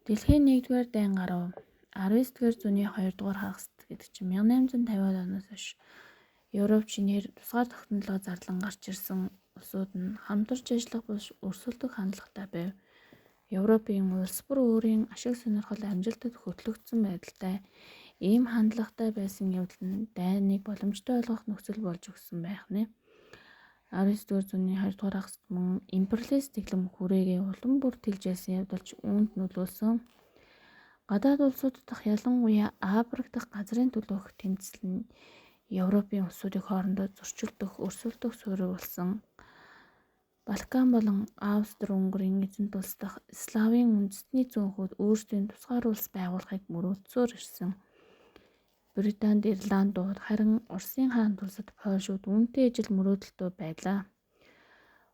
Дэлхийн 1-р дайн гаруй 19-р зууны 2-р хагаст гэдэг чинь 1850-аад оноос хойш Европ шинээр тусгаар технологи зарлан гарч ирсэн улсууд нь хамтарч ажиллах биш өрсөлдөх хандлагатай байв. Европын улс бүр өөрийн ашиг сонирхол амжилтад хөтлөгдсөн байдалтай ийм хандлагатай байсан явдал нь дайныг боломжтой ойлгох нөхцөл болж өгсөн байх нэ. 19-р зууны 2-р хагаст мөн империалист дэглэм хүрээгээ улам бүр тэлж байсан явдал ч үүнд нөлөөлсөн. Гадаад улсууд дахь ялангуяа Африк дахь газрын төлөөх тэмцэл нь Европын улсуудын хоорондоо зөрчилдөх, өрсөлдөх суурь болсон. Балкан болон Австри-Унгарын эзэнт улс дахь Славийн үндэстний зөөнхүүд өөрсдийн тусгаар улс байгуулахыг мөрөөдсөөр ирсэн. Британд Ирландууд харин Оросын хаант улсад Польшууд үүнтэй ижил мөрөөдөлтөө байлаа.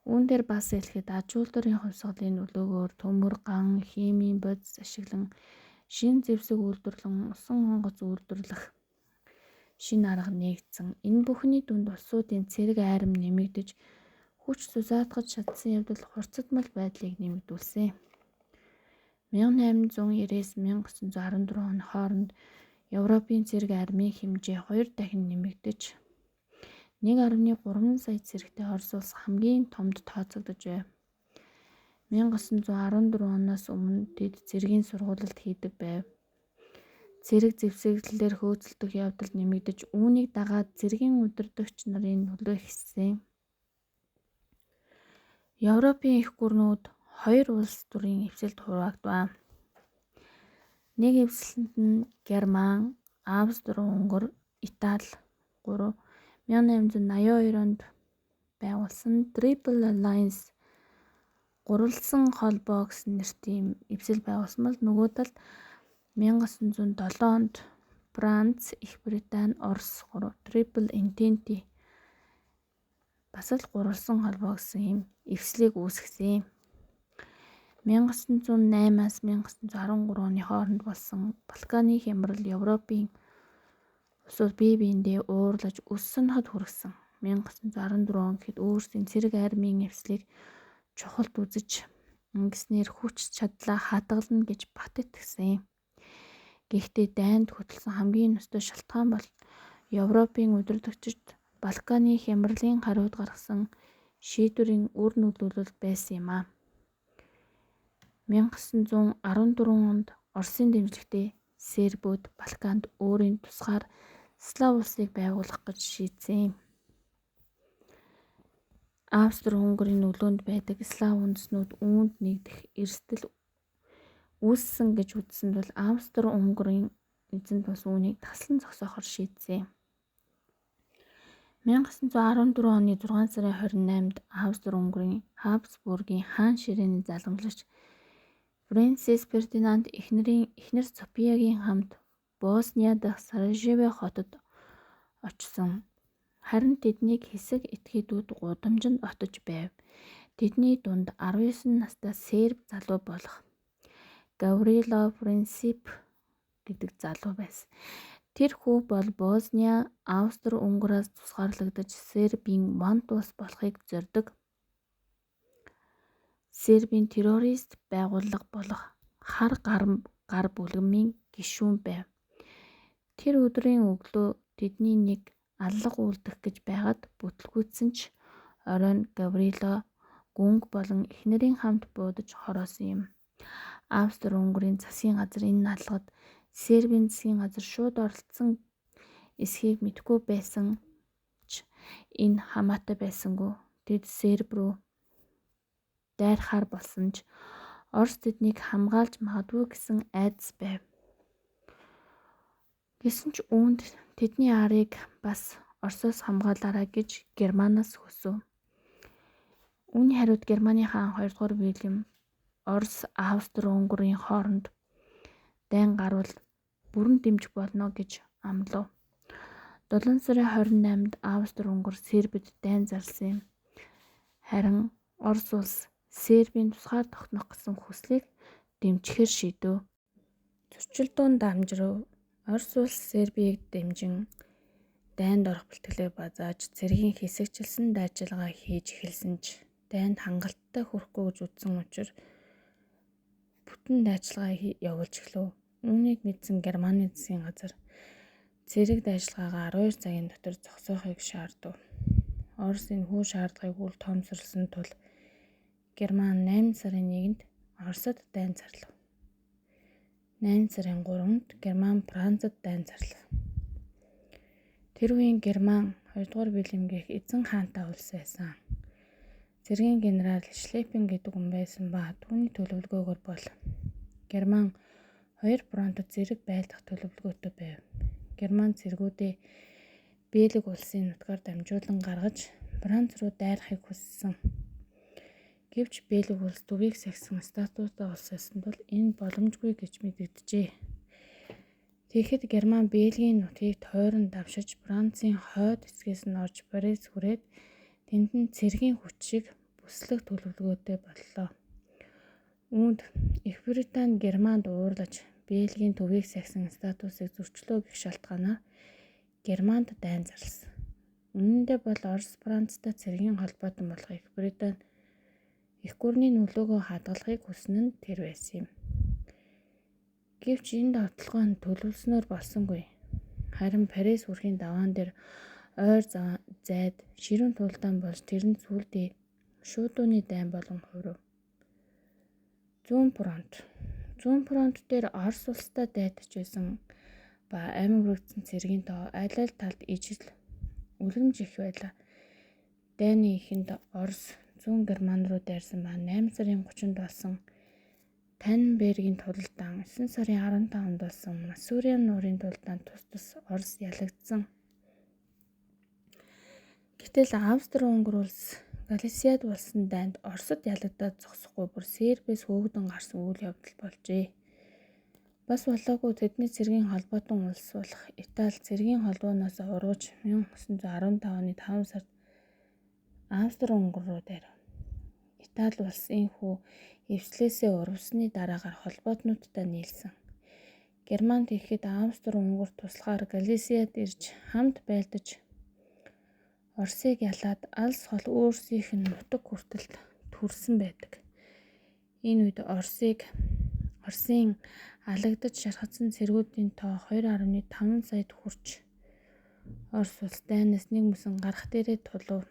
Үүн дээр бас хэлэхэд аж үйлдвэрийн хувьсгалын нөлөөгөөр төмөр, ган, химийн бодис ашиглан шин зэвсэг үйлдвэрлэн усан онгоц үйлдвэрлэх шинэ арга нээгдсэн. Энэ бүхний дунд улсуудын цэрэг айрам нэмэгдэж хүч зузаатгаж чадсан явдал хурцдмал байдлыг нэмэгдүүлсэн. 1890-1914 оны хооронд Европын цэрэг армийн хэмжээ 2 дахин нэмэгдэж 1.3 сая цэрэгтэй Орос улс хамгийн томд тооцогдож байв. 1914 оноос өмнө тэд цэргийн сургуулилт хийдэг байв. Цэрэг зэвсэглэлээр хөөцөлдөх явдал нэмэгдэж үүнийг дагаад цэргийн удирдагч нарын нөлөө ихссэн. Европын эх гүрнүүд 2 улс төрийн эвсэлд хуваагдав. Нэг эвсэлд нь Герман, Австри-Унгар, Итали 3 1882 онд байгуулсан Triple Alliance гурвалсан холбоо гэсэн нэртэй эвсэл байгуулсан бол нөгөө талд 1907 онд Франц, Их Британи, Орос 3 Triple Entente бас л гурвалсан холбоо гэсэн юм эвслийг үүсгэсэн. 1908-аас 1913 оны хооронд болсон Балканы хямрал Европын улсууд бие биендээ уурлаж өс соноход хүргэсэн. 1914 он гэхэд өөрсдийн цэрэг армийн эвслийг чухалд үзэж ингэснээр хүч чадлаа хадгална гэж бат итгэсэн. Гэхдээ дайнд хөтлсөн хамгийн ностой шалтгаан бол Европын удирдагчид Балканы хямралын хариуд гаргасан шийдвэрийн үр нөлөөлөл байсан юм а. 1914 онд Оросын дэмжлэгтэй Сербүүд Балканд өөрийн тусгаар Слав улсыг байгуулах гэж шийдсэн. Австри-Унгарын нөлөөнд байдаг Слав үндэстнүүд үүнд нэгдэх эрсдэл үүссэн гэж үзсэн бол Австри-Унгарын эзэнт улс үүнийг таслан зогсоохоор шийдсэн. 1914 оны 6 сарын 28-нд Австри-Унгарын Хабсбургийн хаан ширээний залгамжлагч Фрэнсис Фердинанд эхнэр Софиягийн хамт Босниа дахь Саражево хотод очсон. Харин тэднийг хэсэг этгээдүүд гудамжинд отож байв. Тэдний дунд 19 настай серб залуу болох Гаврило Принцип гэдэг залуу байсан. Тэр хүү бол Босниа Австри-Унгараас тусгаарлагдаж Сербийн вант улс болохыг зорддог Сербийн террорист байгууллага болох хар гар бүлгэмийн гишүүн байв. Тэр өдрийн өглөө тэдний нэг аллах үлдэх гэж байгаад бүтлгүүцсэн ч оройн Гаврило гүнг болон эхнэрийн хамт буудаж хороосон юм. Австри-Унгарын засгийн газар энэ аллагад Сербийн засгийн газар шууд оролцсон эсхийг мэдгүй байсан ч энэ хамаатай байсангүй. Тэд Серб рүү дайрахаар болсон ч Орос тэднийг хамгаалж магадгүй гэсэн айдас байв. Гэсэн ч үүнд тэдний арыг бас Оросоос хамгаалаарай гэж Германаас хүсв. Үүний хариуд Германы хаан 2 дугаар Вильям Орос Австри-Унгарын хооронд дайн гарвал бүрэн дэмжих болно гэж амлав. 7 сарын 28-нд Австри-Унгар Сербид дайн зарласан юм. Харин Орос улс Сербийн тусгаар тогтнох гэсэн хүслийг дэмжихээр шийдэв. Зөрчилдөөн дамжрав. Орос улс Сербийг дэмжин дайнд орох бэлтгэлээ базааж цэргийн хэсэгчилсэн дайчилгаа хийж эхэлсэн ч дайнд хангалттай хүрэхгүй гэж үзсэн учраас бүтэн дайчилгаа явуулж эхлэв. Үүнийг мэдсэн Германы засгийн газар цэрэг дайчилгаагаа 12 цагийн дотор зогсоохыг шаардав. Орос энэхүү шаардлагыг үл тоомсорлсон тул Герман 8 сарын 1-нд Оросд дайн зарлав. 8 сарын 3-нд Герман Францад дайн зарлав. Тэр үеийн Герман 2 дугаар Вильгельмгийнх эзэн хаантай улс байсан. Цэргийн генерал Шлеппен гэдэг хүн байсан ба түүний төлөвлөгөөгөр бол Герман 2 фронтод зэрэг байлдах төлөвлөгөөтэй байв. Герман цэргүүдээ Бельги улсын нутгаар дамжуулан гаргаж Франц руу дайрахыг хүссэн. Гэвч Бельги улс төвийг сахисан статустай улс байсан тул энэ боломжгүй гэж мэдэгджээ. Тэгэхэд Герман Бельгийн нутгийг тойрон давшиж Францын хойд хэсгээс нь орж Парис хүрээд тэнд нь цэргийн хүч шиг бүслэх төлөвлөгөөтэй боллоо. Үүнд Их Британи Германд уурлаж Бельгийн төвийг сахисан статусыг зөрчлөө гэх шалтгаанаар Германд дайн зарласан. Үнэндээ бол Орос Францтай цэргийн холбоотон болох Их Британи их гүрний нөлөөгөө хадгалахыг хүснэ нь тэр байсан юм. Гэвч энэ давталгаа нь төлөвлөснөөр болсонгүй. Харин Парис хүрхийн даваан дээр ойр зайд ширүүн тулдаан болж тэрэнд сүлдээ шуудууны дайн болон хувирав. Зүүн фронт дээр Орос улстай дайдаж байсан ба амин хүрэгдсэн цэргийн тоо аль аль талд ижил үлгэмж их байлаа. Дайны эхэнд Орос зүүн Герман руу дайрсан ба 8 сарын 30-нд болсон Таннбергийн тулдаан, 9 сарын 15-нд болсон Масурян нуурын тулдаан тус Орос ялагдсан. Гэтэл Австри-Унгар улс Галисиад болсон дайнд Оросд ялагдаад зогсохгүй бүр Сербиэс хөөгдөн гарсан үйл явдал болжээ. Бас болоогүй тэдний цэргийн холбоотон улс болох Итали цэргийн холбооноос урвж 1915 оны 5 сард Австри-Унгар руу дайрав. Итали улс энэхүү эвслээсээ урвсны дараагаар холбоотнуудтай нийлсэн. Германд ирэхэд Австри-Унгар туслахаар Галисиад ирж хамт байлдаж Оросыг ялаад алс хол өөрсдийнх нь нутаг хүртэлд төрсөн байдаг. Энэ үед Оросын алагдаж шархацсан цэргүүдийн тоо 2.5 саяд хүрч Орос улс дайнаас нэг мөсөн гарах дээрээ тулав.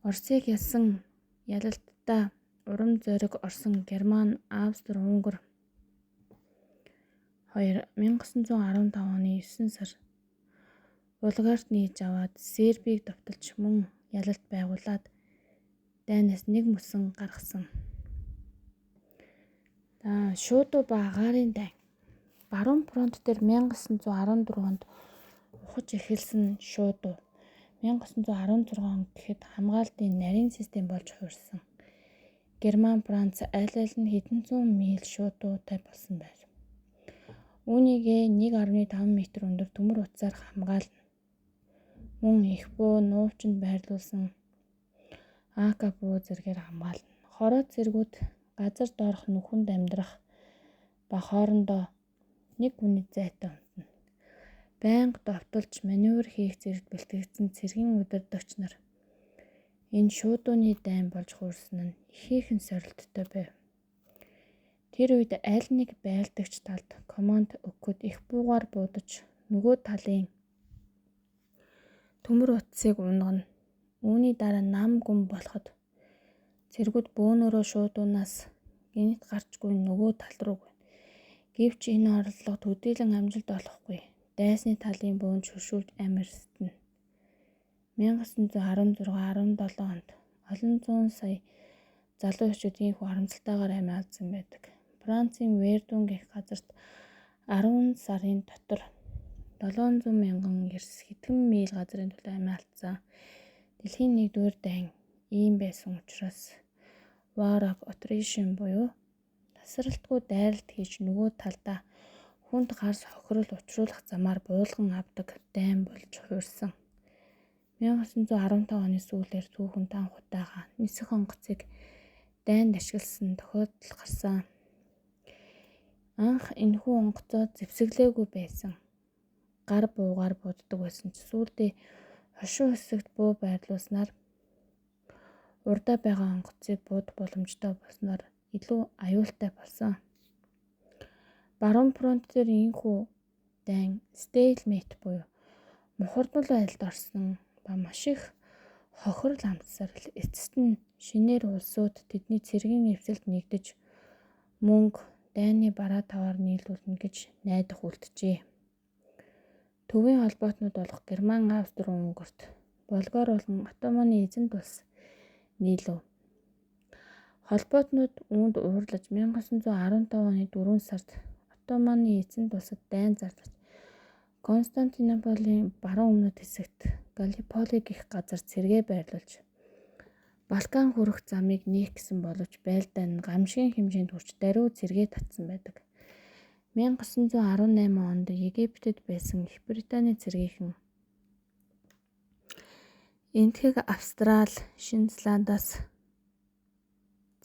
Оросыг ялсан ялалтдаа урам зориг орсон Герман Австри-Унгар 1915 оны 9 сар Булгарт нээж аваад Сербийг довтолж мөн ялалт байгуулад дайнаас нэг мөсөн гаргасан. Шуудуу ба агаарын дайн. Баруун фронт дээр 1914 онд ухаж эхэлсэн шуудуу 1916 он гэхэд хамгаалтын нарийн систем болж хуурсан. Герман, Франц аль аль нь хэдэн зуун миль шуудуутай болсон байв. Үүнийг 1.5 м өндөр төмөр утсаар хамгаална. Мөн их буу нуувчинд байрлуулсан АК буу зэргээр хамгаална. Хороо цэргүүд газар доорх нүхэнд амьдрах ба хоорондоо нэг хүний зайтай унтна. Байнга довтолж маневр хийх зэрэг бэлтгэгдсэн цэргийн удирдагч нар энэ шуудууны дайн болж хуурсан нь ихээхэн сорилттой байв. Тэр үед аль нэг байлдагч талд команд өгөхөд их буугаар буудаж нөгөө талын төмөр утсыг унгана. Үүний дараа нам гүм болоход цэргүүд бөөнөрөө шуудуунаас гинт гарчгүй нөгөө тал руу гүйн. Гэвч энэ орлого төдийлөн амжилт олохгүй. Дайсны талын бөөнд шүршүүлж амирсдна. 1916-17 онд олон зуун сая залуу эхчүүд ийхүү харамсалтайгаар амиа алдсан байдаг. Францын Вердун гэх газарт 10 сарын дотор 700 мянган эрс хэдхэн миль газрын төлөө амиа алдсан. Дэлхийн 1-р дайн ийм байсан учраас War of Attrition буюу тасралтгүй дайралт хийж нөгөө талдаа хүнд гарс хохирол учруулах замаар буулган авдаг дайн болж хуурсан. 1915 оны сүүлээр түүхэн танх удаага нисэх онгоцыг дайнд ашигласан тохиолдол гарсан. Анх энэхүү онгоцоо зэвсэглээгүй байсан. Гар буугаар буддаг байсан ч сүүлдээ хошуу хэсэгт буу байрлуулснаар урдаа байгаа онгоцыг буудах боломжтой болсноор илүү аюултай болсон. Баруун фронт дээр ийхүү дайн stalemate буюу мухардмал байдалд орсон ба маш их хохирол амтсарл эцэст нь шинээр улсууд тэдний цэргийн эвсэлд нэгдэж мөнгө дайны бараа таваар нийлүүлнэ гэж найдах үлджээ. Төвийн холбоотнууд болох Герман, Австри-Унгарт, Болгар болон Отtomаны эзэнт улс нийлв. Холбоотнууд үүнд уурлаж 1915 оны 4 сард Отtomаны эзэнт улсад дайн зарлаж Константинополийн баруун өмнөд хэсэгт Галлиполи гэх газар цэргээ байрлуулж Балкан хүрэх замыг нээх гэсэн боловч байлдаа нь гамшигын хэмжээнд хүрч даруй цэргээ татсан байдаг. 1918 онд Египтэд байсан Их Британий цэргийнхэн Энэтхэг Австрали, Шинэ Зеландаас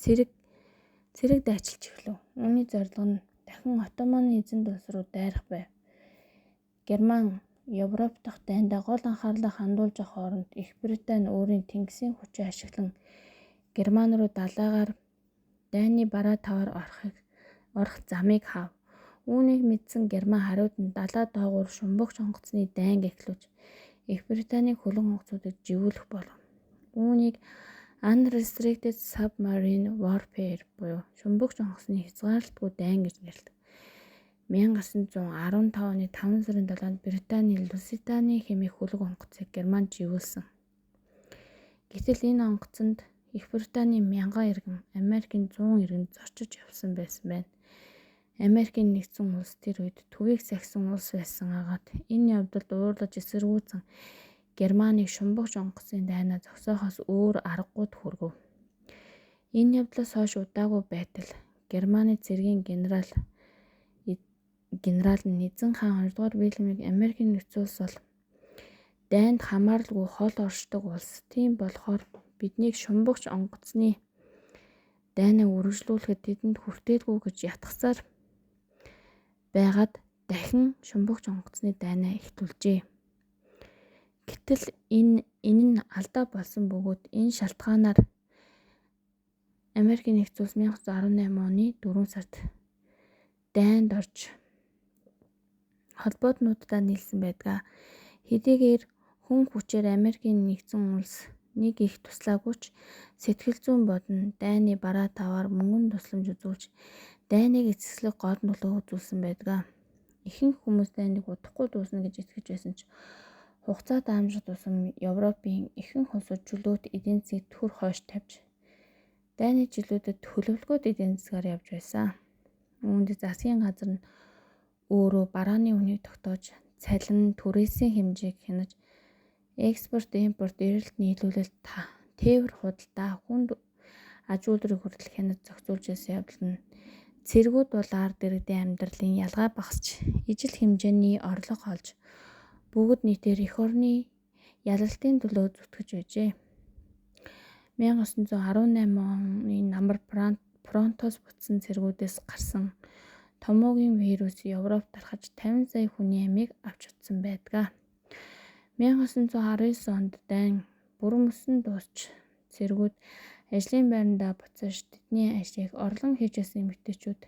цэрэг дайчилж эхлэв. Үүний зорилго нь дахин Отtomаны эзэнт улс руу дайрах байв. Герман Европ дахь дайндаа гол анхаарлаа хандуулж авах хооронд Их Британи өөрийн тэнгисийн хүчээ ашиглан Герман руу далайгаар дайны бараа таваар орох замыг хав. Үүнийг мэдсэн Герман хариуд нь далай доогуур шумбагч онгоцны дайнг эхлүүлж Их Британийн хөлөг онгоцуудыг живүүлэх болов. Үүнийг Unrestricted Submarine Warfare буюу шумбагч онгоцны хязгаарлалтгүй дайн гэж нэрлэдэг. 1915 оны 5 сарын 7-нд Британий Луситаны хэмээх хөлөг онгоцыг Германд живүүлсэн. Гэтэл энэ онгоцонд Их Британий 1000 иргэн, Америкийн 100 иргэн зорчиж явсан байсан байна. Америкийн нэгдсэн улс тэр үед төвийг сахисан улс байсан агаад энэ явдалд уурлаж эсэргүүцэн Германыг шумбагч онгоцын дайнаа зогсоохоос өөр аргагүй хүргэв. Энэ явдлаас хойш удаагүй байтал Германы цэргийн генерал нь эзэн хаан 2 дугаар Вильямыг Америкийн нэгдсэн улс бол дайнд хамааралгүй хол оршдог улс. Тийм болохоор биднийг шумбагч онгоцны дайнаа үргэлжлүүлэхэд тэдэнд хүртээдгүй гэж ятгахсаар байгаад дахин шумбагч онгоцны дайнаа эхлүүлжээ. Гэтэл энэ нь алдаа болсон бөгөөд энэ шалтгаанаар Америкийн нэгдсэн улс 1918 оны 4 сард дайнд орж холбоотнуудаа нийлсэн байдаг. Хэдийгээр хүн хүчээр Америкийн нэгдсэн улс нэг их туслаагүй ч сэтгэл зүйн бодно дайны бараа таваар мөнгөн тусламж үзүүлж дайныг эцэслэх гол нөлөө үзүүлсэн байдаг. Ихэнх хүмүүс дайныг удахгүй дуусна гэж итгэж байсан ч хугацаа даамжих тусам Европын ихэнх улсууд чөлөөт эдийн засгийг түр хойш тавьж дайны жилүүдэд төлөвлөгөөт эдийн засгаар явж байсан. Үүнд засгийн газар нь өөрөө барааны үнийг тогтоож цалин түрээсийн хэмжээг хянаж экспорт импорт эрэлт нийлүүлэлт тээвэр худалдаа хүнд аж үйлдвэрийг хүртэл хянаж зохицуулж байсан явдал нь цэргүүд бол ард иргэдийн амьдралын ялгаа багасч ижил хэмжээний орлого олж бүгд нийтээр эх орны ялалтын төлөө зүтгэж байжээ. 1918 оны намар фронтоос буцсан цэргүүдээс гарсан томоогийн вирус Европ тархаж 50 сая хүний амийг авч утсан байдаг. 1919 онд дайн бүрэн мөсөн дуусч цэргүүд ажлын байрандаа буцааж тэдний ажлыг орлон хийж байсан эмэгтэйчүүд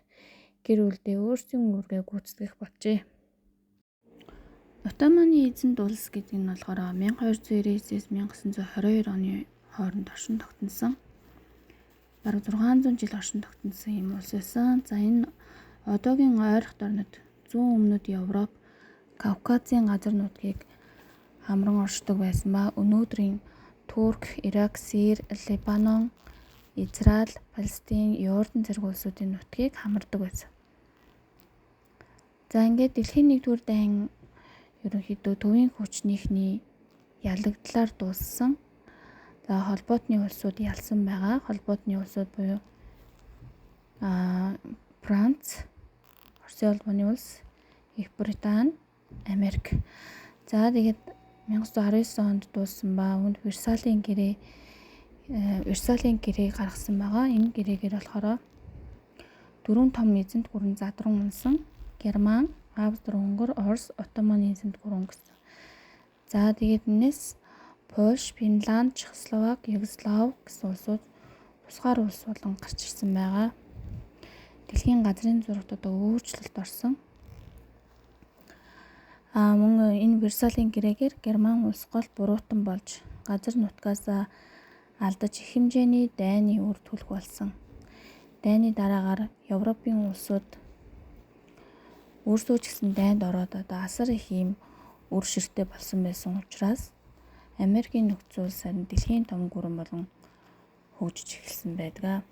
гэр бүлдээ өөрсдийн үүргээ гүйцэтгэх болжээ. Отtomаны эзэнт улс гэдэг нь болохоор 1299-с 1922 оны хооронд оршин тогтносон. Бараг 600 жил оршин тогтносон юм улс байсан. За энэ одоогийн ойрхон орнод зүүн өмнөд Европ, Кавказын газар нутгийг хамран оршдог байсан ба өнөөдрийн Турк, Ирак, Сирия, Лебанон, Израиль, Палестин, Йордан зэрэг улсуудын нутгийг хамардаг байсан. За ингээд дэлхийн 1-р дайн ерөнхийдөө төвийн хүчнийхний ялагдлаар дууссан. За холбоотны улсууд ялсан байгаа. Холбоотны улсууд буюу Франц, Оросын улбаны улс, Их Британи, Америк. За тэгээд 1919 онд дууссан ба үүнд Версалийн гэрээг гаргасан байгаа. Энэ гэрээгээр болохоор 4 том эзэнт гүрэн задран унсан. Герман, Австри-Унгар, Орос, Отtomаны эзэнт гүрэн гэсэн. За тэгээд энэс Польш, Финланд, Чехословак, Югослав гэсэн улсууд тусгаар улс болон гарч ирсэн байгаа. дэлхийн газрын зурагт одоо өөрчлөлт орсон. Мөн энэ Версалийн гэрээгээр Герман улс гол буруутан болж газар нутгаасаа алдаж их хэмжээний дайны үр төлөх болсон. Дайны дараагаар Европын улсууд өөрсдөө ч гэсэн дайнд ороод одоо асар их юм үр ширтээ болсон байсан учраас Америкийн нөхцөл улс харин дэлхийн том гүрэн болон хөгжиж эхэлсэн байдаг.